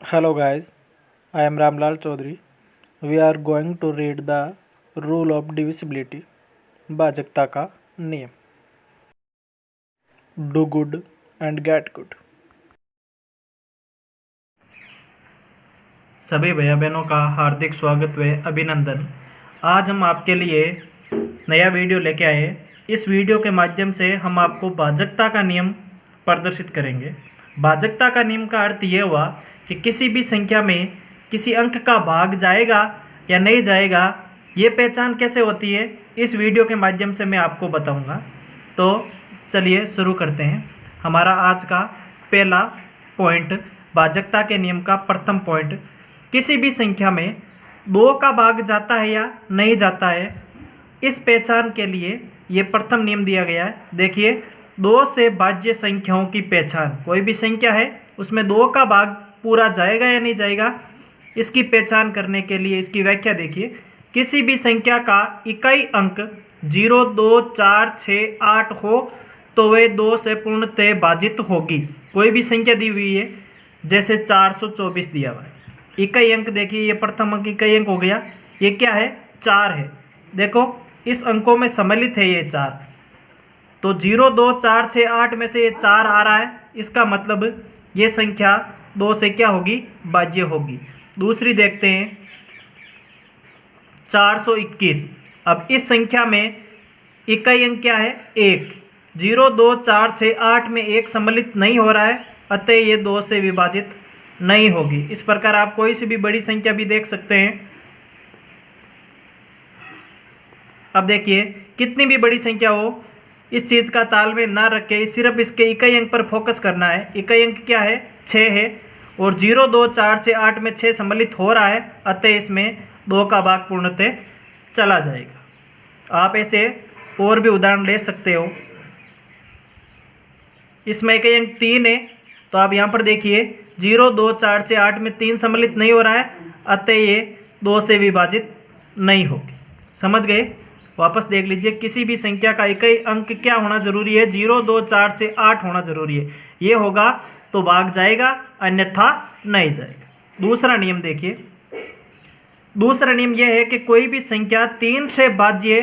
Hello guys, I am Ramlal Chaudhary. We are going to read the rule of divisibility, भाजकता का नियम. Do good and get good. सभी भैया बहनों का हार्दिक स्वागत व अभिनंदन। आज हम आपके लिए नया वीडियो लेके आए। इस वीडियो के माध्यम से हम आपको भाजकता का नियम प्रदर्शित करेंगे। भाजकता का नियम का अर्थ ये हुआ कि किसी भी संख्या में किसी अंक का भाग जाएगा या नहीं जाएगा, ये पहचान कैसे होती है, इस वीडियो के माध्यम से मैं आपको बताऊंगा। तो चलिए शुरू करते हैं। हमारा आज का पहला पॉइंट, भाजकता के नियम का प्रथम पॉइंट, किसी भी संख्या में 2 का भाग जाता है या नहीं जाता है, इस पहचान के लिए ये प्रथम नियम दिया गया है। देखिए, 2 से भाज्य संख्याओं की पहचान, कोई भी संख्या है उसमें 2 का भाग पूरा जाएगा या नहीं जाएगा, इसकी पहचान करने के लिए इसकी व्याख्या देखिए। किसी भी संख्या का इकाई अंक 0, 2, 4, 6, 8 हो तो वे 2 से पूर्णतः भाजित होगी। कोई भी संख्या दी हुई है, जैसे 424 दिया हुआ है, इकाई अंक देखिए, ये प्रथम अंक इकाई अंक हो गया। ये क्या है? 4 है। देखो, इस अंकों में सम्मिलित है ये 4, तो 0, 2, 4, 6, 8 में से ये 4 आ रहा है। इसका मतलब ये संख्या 2 से क्या होगी? भाज्य होगी। दूसरी देखते हैं, 421। अब इस संख्या में इकाई अंक क्या है? 1। 0, 2, 4, 6, 8 में 1 सम्मिलित नहीं हो रहा है, अतः ये 2 से विभाजित नहीं होगी। इस प्रकार आप कोई सी भी बड़ी संख्या भी देख सकते हैं। अब देखिए, कितनी भी बड़ी संख्या हो, इस चीज़ का तालमेल ना रख के सिर्फ इसके इकाई अंक पर फोकस करना है। इकाई अंक क्या है? 6 है, और 0, 2, 4, 6, 8 में 6 सम्मिलित हो रहा है, अतः इसमें 2 का भाग पूर्णतः चला जाएगा। आप ऐसे और भी उदाहरण ले सकते हो। इसमें इकाई अंक 3 है, तो आप यहाँ पर देखिए, 0, 2, 4, 6, 8 में 3 सम्मिलित नहीं हो रहा है, अतः ये 2 से विभाजित नहीं होगी। समझ गए? वापस देख लीजिए, किसी भी संख्या का इकाई अंक क्या होना जरूरी है? 0, 2, 4 से 8 होना जरूरी है। ये होगा तो भाग जाएगा, अन्यथा नहीं जाएगा। दूसरा नियम देखिए। दूसरा नियम यह है कि कोई भी संख्या 3 से भाज्य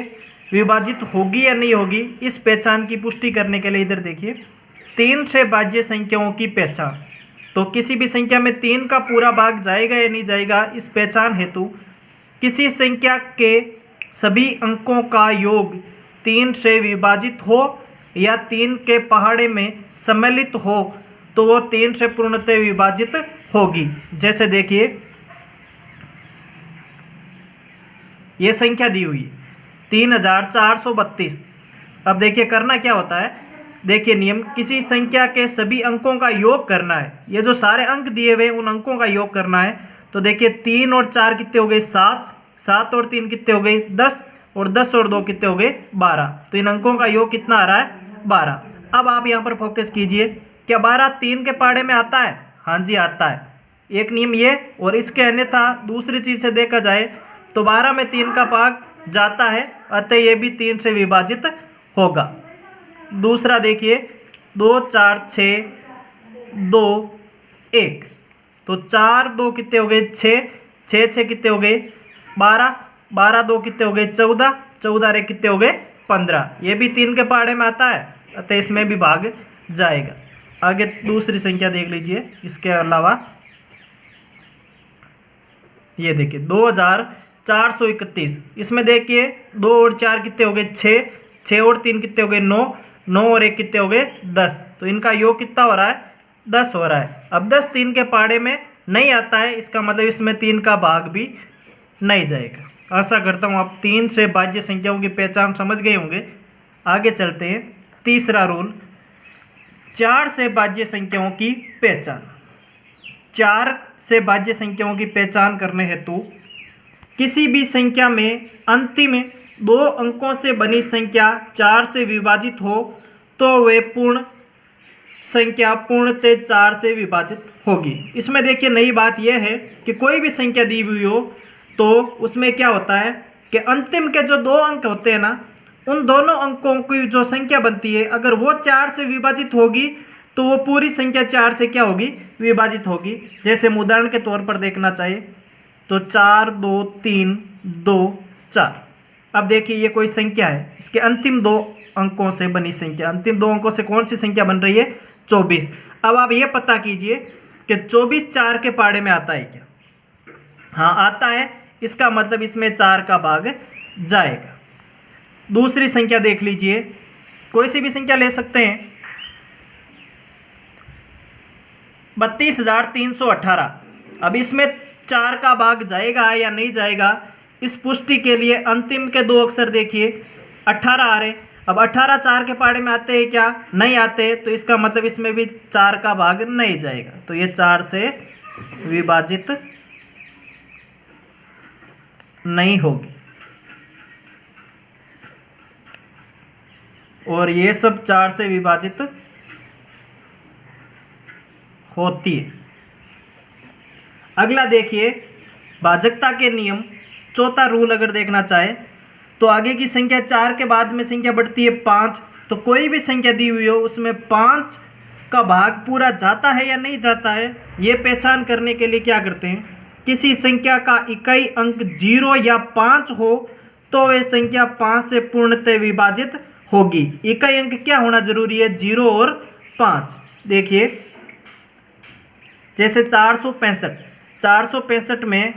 विभाजित होगी या नहीं होगी, इस पहचान की पुष्टि करने के लिए इधर देखिए, 3 से भाज्य संख्याओं की पहचान। तो किसी भी संख्या में 3 का पूरा भाग जाएगा या नहीं जाएगा, इस पहचान हेतु किसी संख्या के सभी अंकों का योग 3 से विभाजित हो या 3 के पहाड़े में सम्मिलित हो तो वो 3 से पूर्णतः विभाजित होगी। जैसे देखिए, ये संख्या दी हुई है 3432। अब देखिए, करना क्या होता है? देखिए नियम, किसी संख्या के सभी अंकों का योग करना है। ये जो सारे अंक दिए हुए उन अंकों का योग करना है। तो देखिए, 3 और 4 कितने हो गए? 7। 7 और 3 कितने हो गए? 10। और 10 और 2 कितने हो गए? 12। तो इन अंकों का योग कितना आ रहा है? 12। अब आप यहाँ पर फोकस कीजिए, क्या 12 3 के पहाड़े में आता है? हाँ जी, आता है। एक नियम ये, और इसके अन्यथा दूसरी चीज से देखा जाए तो 12 में 3 का भाग जाता है, अतः ये भी 3 से विभाजित होगा। दूसरा देखिए, 2, 4, 6, 2, 1। तो 4, 2 कितने हो गए? 6। 6, 6 कितने हो गए? 12। 12, 2 कितने हो गए? 14। 14 रे कितने हो गए? 15। ये भी 3 के पहाड़े में आता है, अतः इसमें भी भाग जाएगा। आगे दूसरी संख्या देख लीजिए। इसके अलावा ये देखिए, 2431। इसमें देखिए, 2 और 4 कितने हो गए? 6। 6 और 3 कितने हो गए? 9। 9 और 1 कितने हो गए? 10। तो इनका योग कितना हो रहा है? 10 हो रहा है। अब 10 3 के पहाड़े में नहीं आता है, इसका मतलब इसमें 3 का भाग भी नहीं जाएगा। आशा करता हूँ आप 3 से भाज्य संख्याओं की पहचान समझ गए होंगे। आगे चलते हैं। तीसरा रूल, 4 से भाज्य संख्याओं की पहचान। 4 से भाज्य संख्याओं की पहचान करने हेतु किसी भी संख्या में अंतिम 2 अंकों से बनी संख्या 4 से विभाजित हो तो वे पूर्ण संख्या पूर्णतः 4 से विभाजित होगी। इसमें देखिए, नई बात यह है कि कोई भी संख्या दी हुई हो तो उसमें क्या होता है कि अंतिम के जो 2 अंक होते हैं ना, उन दोनों अंकों की जो संख्या बनती है, अगर वो 4 से विभाजित होगी तो वो पूरी संख्या 4 से क्या होगी, विभाजित होगी। जैसे हम उदाहरण के तौर पर देखना चाहिए तो 4 2 3 2 4। अब देखिए ये कोई संख्या है, इसके अंतिम 2 अंकों से बनी संख्या, अंतिम 2 अंकों से कौन सी संख्या बन रही है, 24। अब आप ये पता कीजिए कि 24 4 के पाड़े में आता है क्या, हाँ आता है, इसका मतलब इसमें 4 का भाग जाएगा। दूसरी संख्या देख लीजिए, कोई सी भी संख्या ले सकते हैं, 32,318। अब इसमें 4 का भाग जाएगा या नहीं जाएगा, इस पुष्टि के लिए अंतिम के 2 अक्षर देखिए, 18 आ रहे। अब 18 4 के पाड़े में आते हैं क्या, नहीं आते, तो इसका मतलब इसमें भी 4 का भाग नहीं जाएगा, तो ये 4 से विभाजित नहीं होगी। और ये सब 4 से विभाजित होती है। अगला देखिए भाजकता के नियम, चौथा रूल अगर देखना चाहे तो आगे की संख्या 4 के बाद में संख्या बढ़ती है 5, तो कोई भी संख्या दी हुई हो उसमें 5 का भाग पूरा जाता है या नहीं जाता है, ये पहचान करने के लिए क्या करते हैं, किसी संख्या का इकाई अंक 0 या 5 हो तो वह संख्या 5 से पूर्णतः विभाजित होगी। इकाई अंक क्या होना जरूरी है, 0 और 5। देखिए जैसे 465 में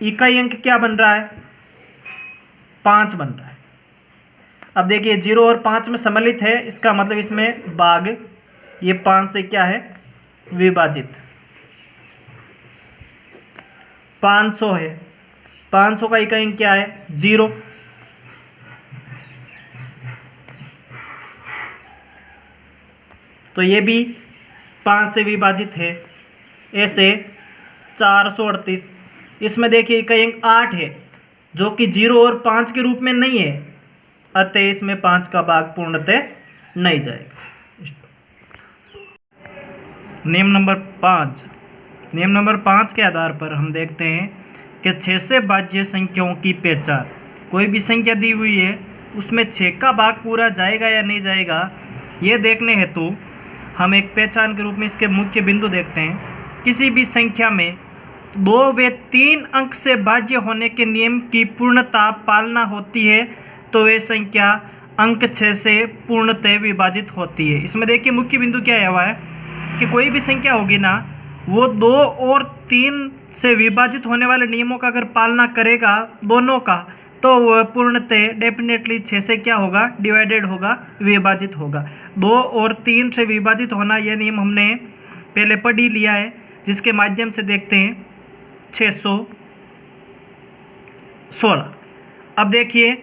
इकाई अंक क्या बन रहा है, 5 बन रहा है। अब देखिए 0 और 5 में सम्मिलित है, इसका मतलब इसमें भाग ये 5 से क्या है, विभाजित। 500 है, 500 का इकाई अंक क्या है, 0। तो ये भी 5 से विभाजित है। ऐसे 438, इसमें देखिए इकाई अंक 8 है जो कि 0 और 5 के रूप में नहीं है, अतः इसमें 5 का भाग पूर्णतः नहीं जाएगा। नियम नंबर 5। नियम नंबर 5 के आधार पर हम देखते हैं कि 6 से भाज्य संख्याओं की पहचान। कोई भी संख्या दी हुई है उसमें 6 का भाग पूरा जाएगा या नहीं जाएगा, ये देखने हेतु हम एक पहचान के रूप में इसके मुख्य बिंदु देखते हैं। किसी भी संख्या में 2 व 3 अंक से भाज्य होने के नियम की पूर्णता पालना होती है तो वे संख्या अंक 6 से पूर्णतः विभाजित होती है। इसमें देखिए मुख्य बिंदु क्या हुआ है कि कोई भी संख्या होगी ना, वो 2 और 3 से विभाजित होने वाले नियमों का अगर पालना करेगा दोनों का, तो वह पूर्णतः डेफिनेटली 6 से क्या होगा, डिवाइडेड होगा, विभाजित होगा। 2 और 3 से विभाजित होना यह नियम हमने पहले पढ़ ही लिया है, जिसके माध्यम से देखते हैं 616। अब देखिए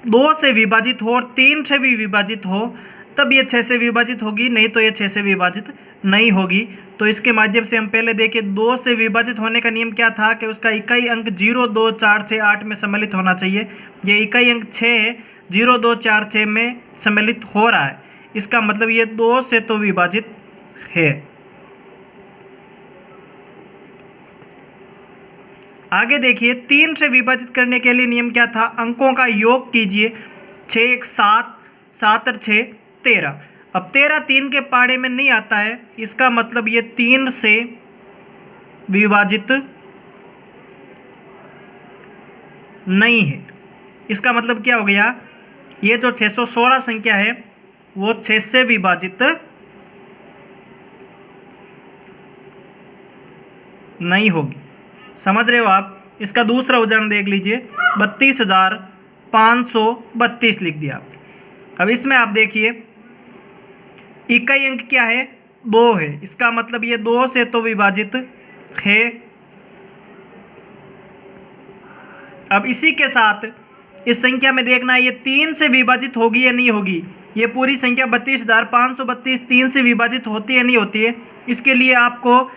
2 से विभाजित हो और 3 से भी विभाजित हो तब ये 6 से विभाजित होगी, नहीं तो ये 6 से विभाजित नहीं होगी। तो इसके माध्यम से हम पहले देखिए 2 से विभाजित होने का नियम क्या था कि उसका इकाई अंक 0 2 4 6 8 में सम्मिलित होना चाहिए। ये इकाई अंक 6 है, 0 2 4 6 में सम्मिलित हो रहा है, इसका मतलब ये 2 से तो विभाजित है। आगे देखिए 3 से विभाजित करने के लिए नियम क्या था, अंकों का योग कीजिए। 6 1 7, 7 और 6 13। अब 13 3 के पाड़े में नहीं आता है, इसका मतलब ये 3 से विभाजित नहीं है। इसका मतलब क्या हो गया, ये जो 616 संख्या है वो 6 से विभाजित नहीं होगी। समझ रहे हो आप। इसका दूसरा उदाहरण देख लीजिए, 32,532 लिख दिया आपने। अब इसमें आप देखिए इकाई अंक क्या है, 2 है, इसका मतलब ये 2 से तो विभाजित है। अब इसी के साथ इस संख्या में देखना है ये 3 से विभाजित होगी या नहीं होगी। ये पूरी संख्या 32,532 3 से विभाजित होती है नहीं होती है। इसके लिए आपको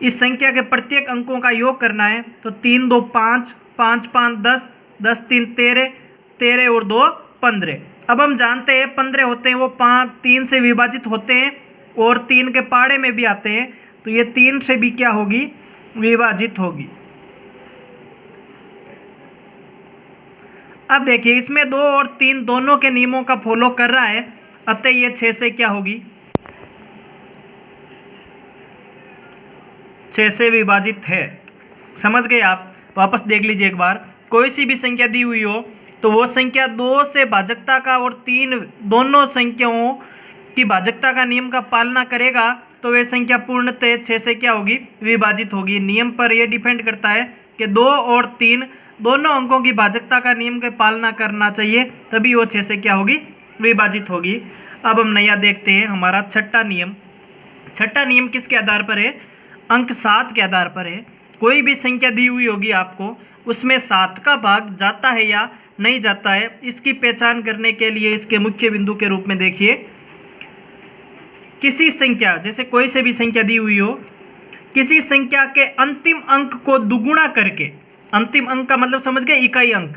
इस संख्या के प्रत्येक अंकों का योग करना है। तो 3 2 5, 5 5 10, 10 3 13, 13 और 2 15। अब हम जानते हैं 15 होते हैं वो 3 से विभाजित होते हैं और 3 के पाड़े में भी आते हैं, तो ये 3 से भी क्या होगी, विभाजित होगी। अब देखिए इसमें 2 और 3 दोनों के नियमों का फॉलो कर रहा है, अतः ये 6 से क्या होगी, 6 से विभाजित है। समझ गए आप? वापस देख लीजिए एक बार। कोई सी भी संख्या दी हुई हो तो वो संख्या 2 से भाजकता का और 3 दोनों संख्याओं की भाजकता का नियम का पालना करेगा तो वे संख्या पूर्णतः 6 से क्या होगी? विभाजित होगी। नियम पर यह डिपेंड करता है कि 2 और 3 दोनों अंकों की भाजकता का नियम के पालना करना चाहिए, तभी वो 6 से क्या होगी? विभाजित होगी। अब हम नया देखते हैं, हमारा छठा नियम। छठा नियम किसके आधार पर है? अंक 7 के आधार पर है। कोई भी संख्या दी हुई होगी आपको, उसमें 7 का भाग जाता है या नहीं जाता है, इसकी पहचान करने के लिए इसके मुख्य बिंदु के रूप में देखिए, किसी संख्या, जैसे कोई से भी संख्या दी हुई हो, किसी संख्या के अंतिम अंक को दुगुना करके, अंतिम अंक का मतलब समझ गए? इकाई अंक।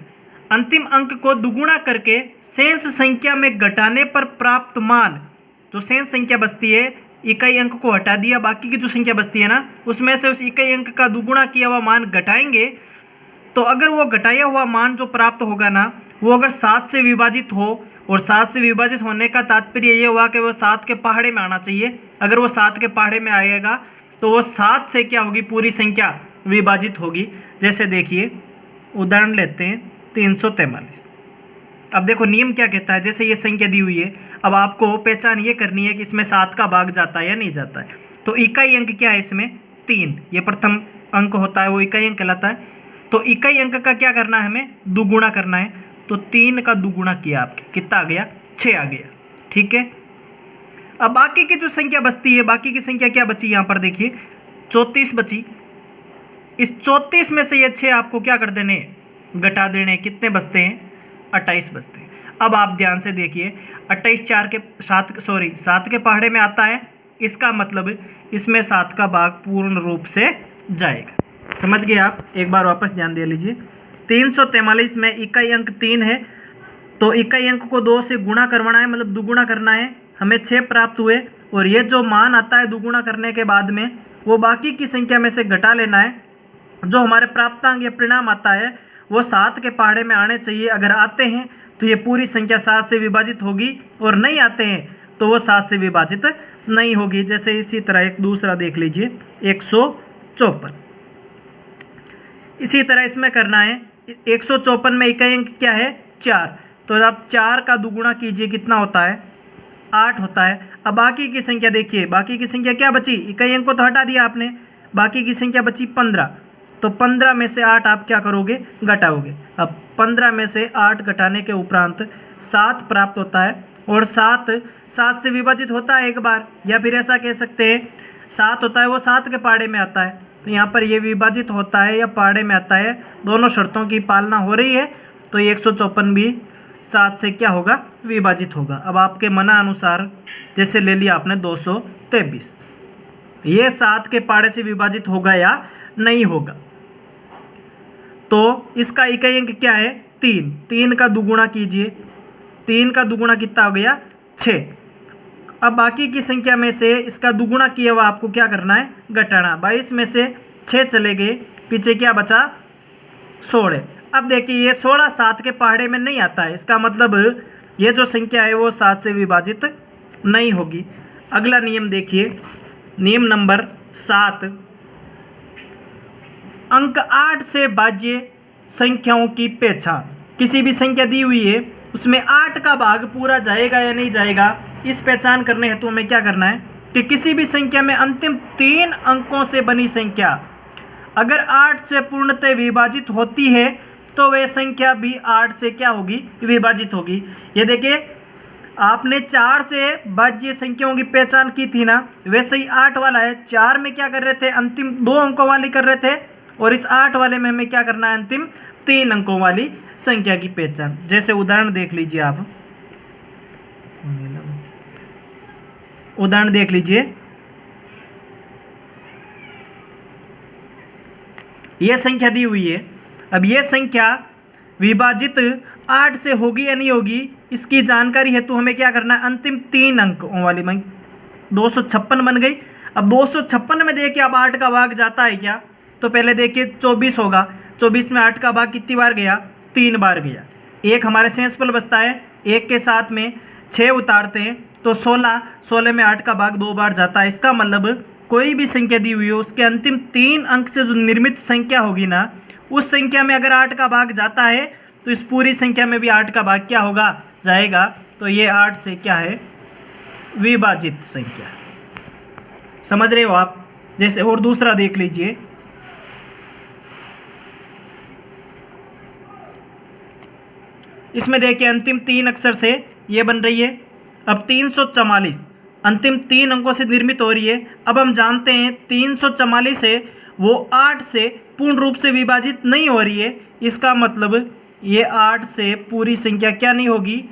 अंतिम अंक को दुगुना करके शेष संख्या में घटाने पर प्राप्त मान, जो शेष संख्या बचती है, इकाई अंक को हटा दिया, बाकी की जो संख्या बचती है ना, उसमें से उस इकाई अंक का दुगुना किया हुआ मान घटाएंगे, तो अगर वो घटाया हुआ मान जो प्राप्त होगा ना, वो अगर 7 से विभाजित हो, और 7 से विभाजित होने का तात्पर्य ये हुआ कि वो 7 के पहाड़े में आना चाहिए। अगर वो 7 के पहाड़े में आएगा तो वो 7 से क्या होगी? पूरी संख्या विभाजित होगी। जैसे देखिए, उदाहरण लेते हैं 343। अब देखो नियम क्या कहता है, जैसे ये संख्या दी हुई है, अब आपको पहचान ये करनी है कि इसमें 7 का भाग जाता है या नहीं जाता है। तो इकाई अंक क्या है इसमें? 3, ये प्रथम अंक होता है, वो इकाई अंक कहलाता है। तो इकाई अंक का क्या करना है? हमें दुगुना करना है। तो 3 का दुगुना किया आपके, कितना आ गया? 6 आ गया। ठीक है। अब बाकी की जो संख्या बचती है, बाकी की संख्या क्या बची? यहाँ पर देखिए 34 बची। इस 34 में से ये 6 आपको क्या कर देने? घटा देने। कितने बचते हैं? 28 बचते हैं। अब आप ध्यान से देखिए, 28 7 के पहाड़े में आता है, इसका मतलब इसमें 7 का भाग पूर्ण रूप से जाएगा। समझ गए आप? एक बार वापस ध्यान दे लीजिए। 343 में इकाई अंक 3 है, तो इकाई अंक को 2 से गुणा करवाना है, मतलब दुगुना करना है। हमें 6 प्राप्त हुए, और ये जो मान आता है दुगुना करने के बाद में, वो बाकी की संख्या में से घटा लेना है। जो हमारे प्राप्तांक या परिणाम आता है वो 7 के पहाड़े में आने चाहिए। अगर आते हैं तो ये पूरी संख्या 7 से विभाजित होगी, और नहीं आते हैं तो वो 7 से विभाजित नहीं होगी। जैसे इसी तरह एक दूसरा देख लीजिए, 154। इसी तरह इसमें करना है। 154 में इकाई अंक क्या है? 4। तो आप 4 का दुगुना कीजिए, कितना होता है? 8 होता है। अब बाकी की संख्या देखिए, बाकी की संख्या क्या बची? इकाई अंक को तो हटा दिया आपने, बाकी की संख्या बची 15। तो 15 में से 8 आप क्या करोगे? घटाओगे। अब 15 में से 8 घटाने के उपरांत 7 प्राप्त होता है, और 7 से विभाजित होता है एक बार, या फिर ऐसा कह सकते हैं 7 होता है वो 7 के पहाड़े में आता है। तो यहाँ पर ये विभाजित होता है या पहाड़े में आता है, दोनों शर्तों की पालना हो रही है, तो ये 154 भी 7 से क्या होगा? विभाजित होगा। अब आपके मना अनुसार जैसे ले लिया आपने 223, ये 7 के पहाड़े से विभाजित होगा या नहीं होगा? तो इसका इकाई अंक क्या है? 3। 3 का दुगुना कीजिए, 3 का दुगुना कितना हो गया? 6। अब बाकी की संख्या में से इसका दुगुना किया हुआ आपको क्या करना है? घटाना। 22 में से 6 चले गए, पीछे क्या बचा? 16। अब देखिए ये 16 7 के पहाड़े में नहीं आता है, इसका मतलब ये जो संख्या है वो 7 से विभाजित नहीं होगी। अगला नियम देखिए, नियम नंबर 7। अंक 8 से भाज्य संख्याओं की पहचान। किसी भी संख्या दी हुई है, उसमें 8 का भाग पूरा जाएगा या नहीं जाएगा, इस पहचान करने हेतु हमें क्या करना है कि किसी भी संख्या में अंतिम 3 अंकों से बनी संख्या अगर 8 से पूर्णतः विभाजित होती है तो वह संख्या भी 8 से क्या होगी? विभाजित होगी। ये देखिए, आपने 4 से भाज्य संख्याओं की पहचान की थी ना, वैसे ही 8 वाला है। 4 में क्या कर रहे थे? अंतिम 2 अंकों वाली कर रहे थे, और इस 8 वाले में हमें क्या करना है? अंतिम 3 अंकों वाली संख्या की पहचान। जैसे उदाहरण देख लीजिए आप, उदाहरण देख लीजिए, यह संख्या दी हुई है। अब यह संख्या विभाजित 8 से होगी या नहीं होगी, इसकी जानकारी हेतु हमें क्या करना है? अंतिम 3 अंकों वाली 256 बन गई। अब 256 में देखिए अब 8 का भाग जाता है क्या? तो पहले देखिए 24 होगा, 24 में 8 का भाग कितनी बार गया? 3 बार गया। एक हमारे शेषफल बचता है, 1 के साथ में 6 उतारते हैं तो 16 में 8 का भाग 2 बार जाता है। इसका मतलब कोई भी संख्या दी हुई हो उसके अंतिम 3 अंक से जो निर्मित संख्या होगी ना, उस संख्या में अगर 8 का भाग जाता है तो इस पूरी संख्या में भी 8 का भाग क्या होगा, जाएगा। तो ये 8 से क्या है, विभाजित संख्या। समझ रहे हो आप। जैसे और दूसरा देख लीजिए, इसमें देखिए अंतिम 3 अक्षर से ये बन रही है। अब 344 अंतिम 3 अंकों से निर्मित हो रही है। अब हम जानते हैं 344 है वो 8 से पूर्ण रूप से विभाजित नहीं हो रही है। इसका मतलब ये 8 से पूरी संख्या क्या नहीं होगी,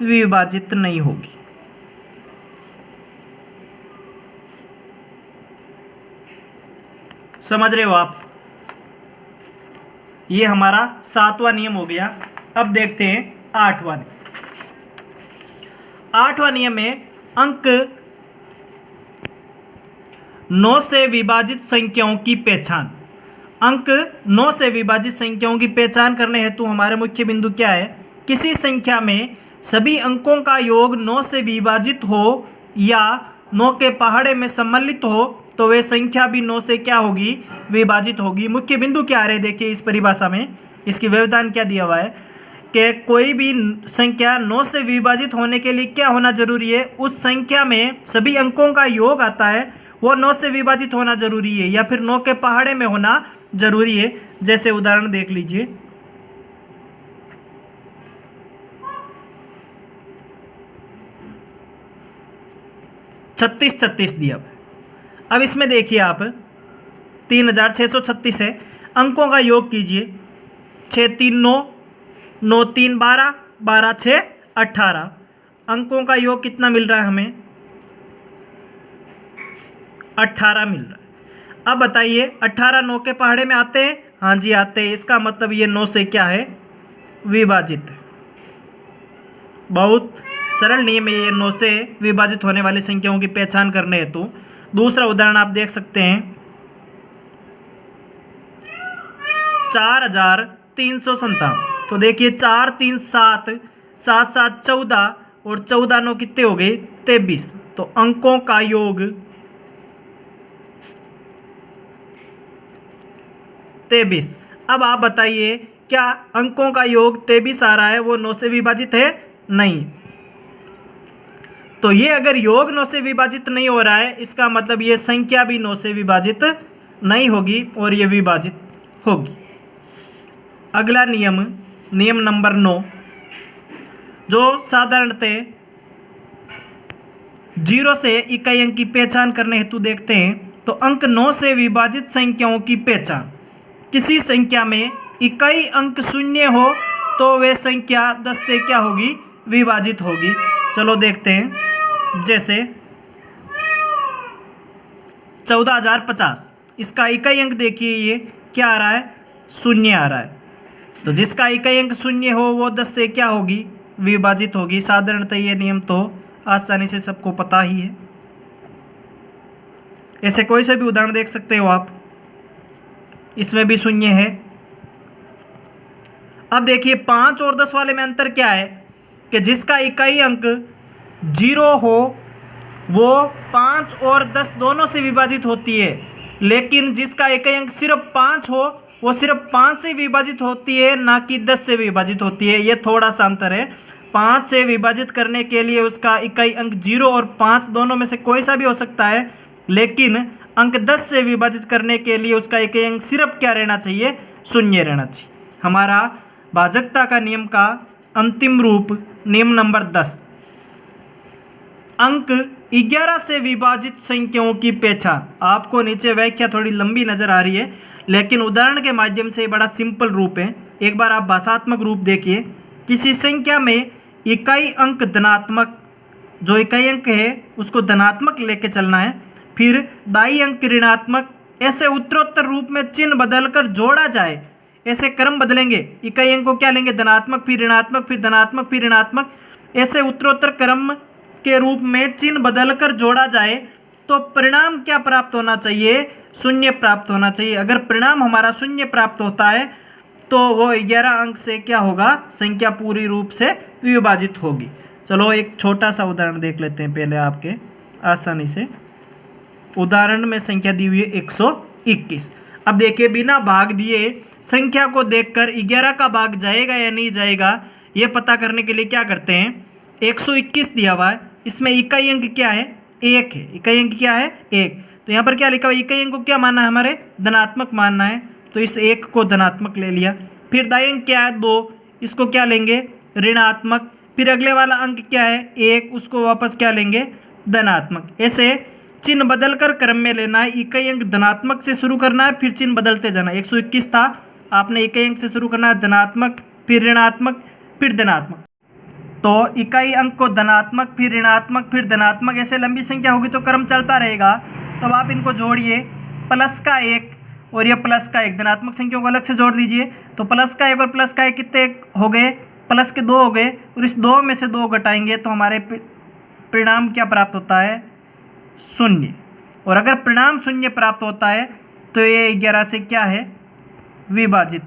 विभाजित नहीं होगी। समझ रहे हो आप। ये हमारा 7वां नियम हो गया। अब देखते हैं 8वां नियम। 8वां नियम में अंक 9 से विभाजित संख्याओं की पहचान। अंक 9 से विभाजित संख्याओं की पहचान करने हेतु हमारे मुख्य बिंदु क्या है, किसी संख्या में सभी अंकों का योग 9 से विभाजित हो या 9 के पहाड़े में सम्मिलित हो तो वे संख्या भी 9 से क्या होगी, विभाजित होगी। मुख्य बिंदु क्या आ रहे, देखिए इस परिभाषा में इसकी व्यवधान क्या दिया हुआ है कि कोई भी संख्या 9 से विभाजित होने के लिए क्या होना जरूरी है, उस संख्या में सभी अंकों का योग आता है वो 9 से विभाजित होना जरूरी है या फिर 9 के पहाड़े में होना जरूरी है। जैसे उदाहरण देख लीजिए, छत्तीस 36 दिया हुआ है। अब इसमें देखिए आप 3636 है, अंकों का योग कीजिए। 6 3 9, 9 3 12, 12 6 18। अंकों का योग कितना मिल रहा है हमें, 18 मिल रहा है। अब बताइए 18 9 के पहाड़े में आते हैं, हाँ जी आते हैं। इसका मतलब ये 9 से क्या है, विभाजित है। बहुत सरल नियम है ये 9 से विभाजित होने वाली संख्याओं की पहचान करने हेतु। दूसरा उदाहरण आप देख सकते हैं 4357। तो देखिए 4 3 7, 7 7 14 और 14 9 कितने हो गए, 23। तो अंकों का योग 23। अब आप बताइए क्या अंकों का योग 23 आ रहा है वो 9 से विभाजित है, नहीं। तो ये अगर योग 9 से विभाजित नहीं हो रहा है इसका मतलब ये संख्या भी 9 से विभाजित नहीं होगी और ये विभाजित होगी। अगला नियम, नियम नंबर 9, जो साधारणतः 0 से इकाई अंक की पहचान करने हेतु देखते हैं। तो अंक 9 से विभाजित संख्याओं की पहचान। किसी संख्या में इकाई अंक 0 हो तो वे संख्या 10 से क्या होगी, विभाजित होगी। चलो देखते हैं। जैसे 14050, इसका इकाई अंक देखिए ये क्या आ रहा है, 0 आ रहा है। तो जिसका इकाई अंक 0 हो वो 10 से क्या होगी, विभाजित होगी। साधारणतः ये नियम तो आसानी से सबको पता ही है। ऐसे कोई से भी उदाहरण देख सकते हो आप, इसमें भी 0 है। अब देखिए 5 और 10 वाले में अंतर क्या है कि जिसका इकाई अंक 0 हो वो 5 और 10 दोनों से विभाजित होती है, लेकिन जिसका इकाई अंक सिर्फ 5 हो वो सिर्फ 5 से विभाजित होती है, ना कि 10 से विभाजित होती है। ये थोड़ा सा अंतर है। 5 से विभाजित करने के लिए उसका इकाई अंक 0 और 5 दोनों में से कोई सा भी हो सकता है, लेकिन अंक 10 से विभाजित करने के लिए उसका इकाई अंक सिर्फ क्या रहना चाहिए, 0 रहना चाहिए। हमारा भाजकता का नियम का अंतिम रूप, नियम नंबर 10, अंक 11 से विभाजित संख्याओं की पहचान। आपको नीचे व्याख्या थोड़ी लंबी नजर आ रही है, लेकिन उदाहरण के माध्यम से बड़ा सिंपल रूप है। एक बार आप भाषात्मक रूप देखिए। किसी संख्या में इकाई अंक धनात्मक, जो इकाई अंक है उसको धनात्मक लेके चलना है, फिर दाई अंक ऋणात्मक, ऐसे उत्तरोत्तर रूप में चिन्ह बदलकर जोड़ा जाए। ऐसे क्रम बदलेंगे, इकाई अंक को क्या लेंगे, धनात्मक फिर ऋणात्मक फिर धनात्मक फिर ऋणात्मक, ऐसे उत्तरोत्तर क्रम के रूप में चिन्ह बदलकर जोड़ा जाए तो परिणाम क्या प्राप्त होना चाहिए, 0 प्राप्त होना चाहिए। अगर परिणाम हमारा 0 प्राप्त होता है तो वो 11 अंक से क्या होगा, संख्या पूरी रूप से विभाजित होगी। चलो एक छोटा सा उदाहरण देख लेते हैं पहले आपके आसानी से। उदाहरण में संख्या दी हुई है 121। अब देखिए बिना भाग दिए संख्या को देखकर 11 का भाग जाएगा या नहीं जाएगा ये पता करने के लिए क्या करते हैं। 121 दिया हुआ है, इसमें इकाई अंक क्या है, 1 है। इकाई अंक क्या है, 1। तो यहाँ पर क्या लिखा हुआ है, इकाई अंक को क्या मानना है, हमारे धनात्मक मानना है, तो इस 1 को धनात्मक ले लिया। फिर दाई अंक क्या है, 2, इसको क्या लेंगे, ऋणात्मक। फिर अगले वाला अंक क्या है, 1, उसको वापस क्या लेंगे, धनात्मक। ऐसे चिन्ह बदलकर क्रम में लेना है। इकाई अंक धनात्मक से शुरू करना है, फिर चिन्ह बदलते जाना है। 121 था, आपने इकाई अंक से शुरू करना है, धनात्मक, फिर ऋणात्मक, फिर धनात्मक। तो इकाई अंक को धनात्मक, फिर ऋणात्मक, फिर धनात्मक, ऐसे लंबी संख्या होगी तो क्रम चलता रहेगा। तब आप इनको जोड़िए, प्लस का 1 और ये प्लस का 1, धनात्मक संख्याओं को अलग से जोड़ दीजिए। तो प्लस का 1 और प्लस का 1 कितने हो गए, प्लस के 2 हो गए, और इस 2 में से 2 घटाएंगे तो हमारे परिणाम क्या प्राप्त होता है, 0। और अगर परिणाम 0 प्राप्त होता है तो ये 11 से क्या है, विभाजित।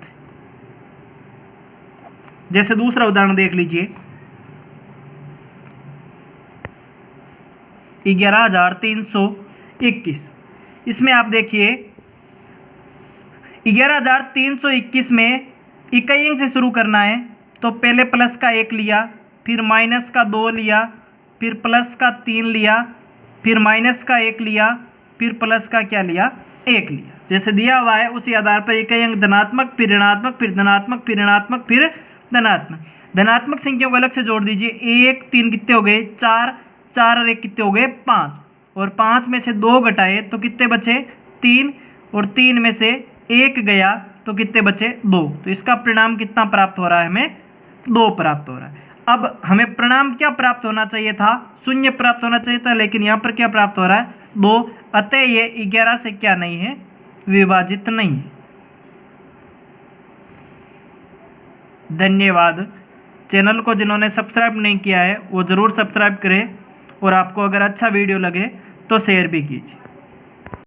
जैसे दूसरा उदाहरण देख लीजिए, 11,321। इसमें आप देखिए 11,321 में इकाई अंक से शुरू करना है, तो पहले प्लस का 1 लिया, फिर माइनस का 2 लिया, फिर प्लस का 3 लिया, फिर माइनस का 1 लिया, फिर प्लस का क्या लिया, 1 लिया। जैसे दिया हुआ है उसी आधार पर इकाई अंक धनात्मक, फिर ऋणात्मक, फिर धनात्मक, फिर ऋणात्मक, फिर धनात्मक। धनात्मक संख्याओं को अलग से जोड़ दीजिए। 1 3 कितने हो गए, 4, 4 और 1 कितने हो गए, 5, और 5 में से 2 घटाए तो कितने बचे, 3, और 3 में से 1 गया तो कितने बचे, 2। तो इसका परिणाम कितना प्राप्त हो रहा है, हमें 2 प्राप्त हो रहा है। अब हमें परिणाम क्या प्राप्त होना चाहिए था, 0 प्राप्त होना चाहिए था, लेकिन यहाँ पर क्या प्राप्त हो रहा है, 2। अतः ये 11 से क्या नहीं है, विभाजित नहीं है। धन्यवाद। चैनल को जिन्होंने सब्सक्राइब नहीं किया है वो ज़रूर सब्सक्राइब करें, और आपको अगर अच्छा वीडियो लगे तो शेयर भी कीजिए।